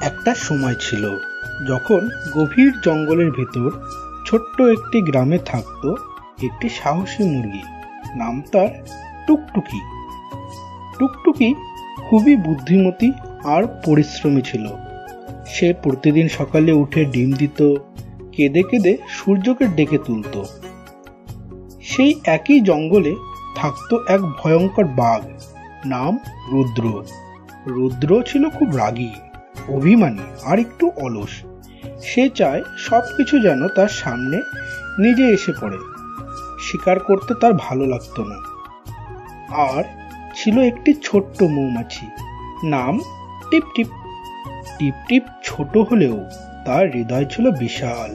একটা সময় ছিল যখন গভীর জঙ্গলের ভেতর ছোট্ট একটি গ্রামে থাকতো একটি সাহসী মুরগি। নাম তার টুকটুকি। টুকটুকি খুবই বুদ্ধিমতী আর পরিশ্রমী ছিল। সে প্রতিদিন সকালে উঠে ডিম দিত, কেঁদে কেঁদে সূর্যকে ডেকে তুলত। সেই একই জঙ্গলে থাকতো এক ভয়ঙ্কর বাঘ, নাম রুদ্র। রুদ্র ছিল খুব রাগী, অভিমানী আর একটু অলস। সে চায় সবকিছু যেন তার সামনে নিজে এসে পড়ে। শিকার করতে তার ভালো লাগতো না। আর ছিল একটি ছোট্ট মৌমাছি, নাম টিপটিপ। টিপটিপ ছোট হলেও তার হৃদয় ছিল বিশাল।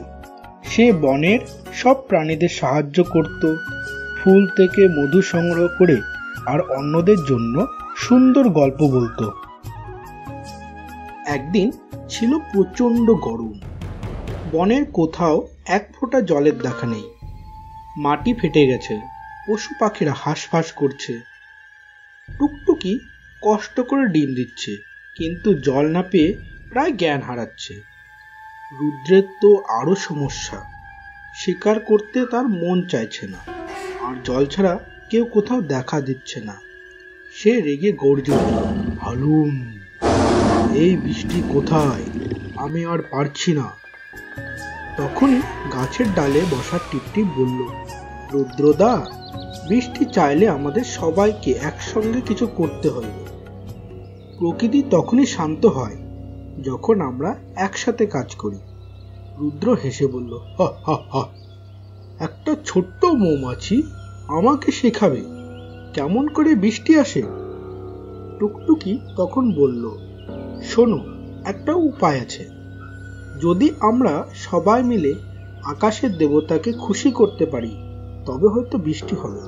সে বনের সব প্রাণীদের সাহায্য করত, ফুল থেকে মধু সংগ্রহ করে আর অন্যদের জন্য সুন্দর গল্প বলতো। একদিন ছিল প্রচণ্ড গরম। বনের কোথাও এক ফোঁটা জলের দেখা নেই। মাটি ফেটে গেছে, পশু পাখিরা হাঁসফাঁস করছে। টুকটুকি কষ্ট করে ডিম দিচ্ছে, কিন্তু জল না পেয়ে প্রায় জ্ঞান হারাচ্ছে। রুদ্রের তো আরো সমস্যা, শিকার করতে তার মন চাইছে না, আর জল ছাড়া কেউ কোথাও দেখা দিচ্ছে না। সে রেগে গর্জে উঠল, হালুম, এই বৃষ্টি কোথায়? আমি আর পারছি না। তখনই গাছের ডালে বসা টিপটিপ বলল, রুদ্রদা, বৃষ্টি চাইলে আমাদের সবাইকে একসঙ্গে কিছু করতে হবে। প্রকৃতি তখনই শান্ত হয় যখন আমরা একসাথে কাজ করি। রুদ্র হেসে বলল, হা হা হা, একটা ছোট্ট মৌমাছি আমাকে শেখাবে কেমন করে বৃষ্টি আসে? টুকটুকি তখন বলল, শোনো, একটা উপায় আছে। যদি আমরা সবাই মিলে আকাশের দেবতাকে খুশি করতে পারি তবে হয়তো বৃষ্টি হবে।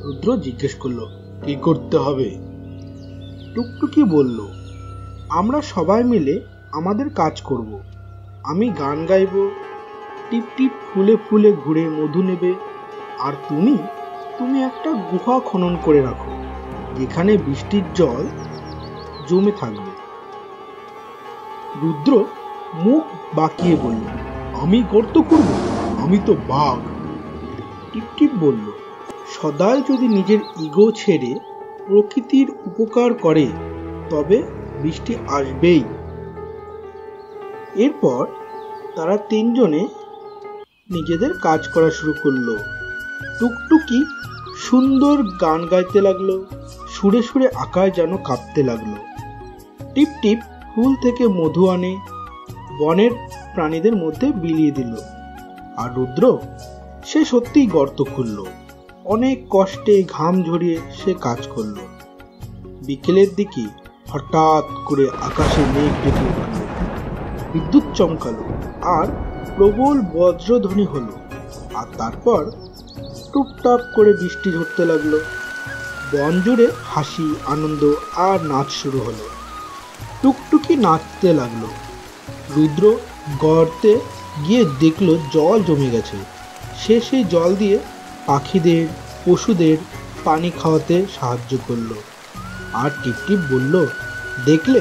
রুদ্র জিজ্ঞেস করলো, কি করতে হবে? টুকটুকি বলল, আমরা সবাই মিলে আমাদের কাজ করব। আমি গান গাইব, টিপটিপ ফুলে ফুলে ঘুরে মধু নেবে, আর তুমি একটা গুহা খনন করে রাখো যেখানে বৃষ্টির জল জমে থাকবে। রুদ্র মুখ বাঁকিয়ে বলল, আমি গর্ত করব? আমি তো বাঘ। টিপটিপ বলল, সদাই যদি নিজের ইগো ছেড়ে প্রকৃতির উপকার করে তবে বৃষ্টি আসবেই। এরপর তারা তিনজনে নিজেদের কাজ করা শুরু করলো। টুকটুকি সুন্দর গান গাইতে লাগলো, সুরে সুরে আকাশ যেন কাঁপতে লাগলো। টিপটিপ ফুল থেকে মধু আনে, বনের প্রাণীদের মধ্যে বিলিয়ে দিল। আর রুদ্র, সে সত্যিই গর্ত খুলল। অনেক কষ্টে ঘাম ঝরিয়ে সে কাজ করলো। বিকেলের দিকে হঠাৎ করে আকাশে মেঘ ডেকে উঠল, বিদ্যুৎ চমকালো আর প্রবল বজ্রধ্বনি হলো। আর তারপর টুপটাপ করে বৃষ্টি ঝরতে লাগলো। বন জুড়ে হাসি, আনন্দ আর নাচ শুরু হলো। টুকটুকি নাচতে লাগলো। রুদ্র গর্তে গিয়ে দেখলো জল জমে গেছে। সে সেই জল দিয়ে পাখিদের, পশুদের পানি খাওয়াতে সাহায্য করলো। আর টিপটিপ বলল, দেখলে,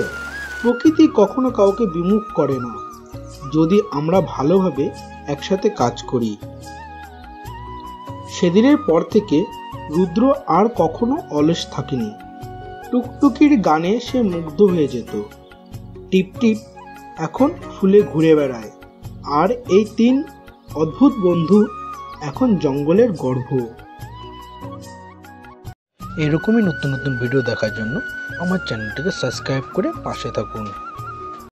প্রকৃতি কখনো কাউকে বিমুখ করে না যদি আমরা ভালোভাবে একসাথে কাজ করি। সেদিনের পর থেকে রুদ্র আর কখনো অলস থাকেনি। টুকটুকির গানে সে মুগ্ধ হয়ে যেত। টিপটিপ এখন ফুলে ঘুরে বেড়ায়, আর এই তিন অদ্ভুত বন্ধু এখন জঙ্গলের গর্ভ। এরকমই নতুন নতুন ভিডিও দেখার জন্য আমার চ্যানেলটিকে সাবস্ক্রাইব করে পাশে থাকুন।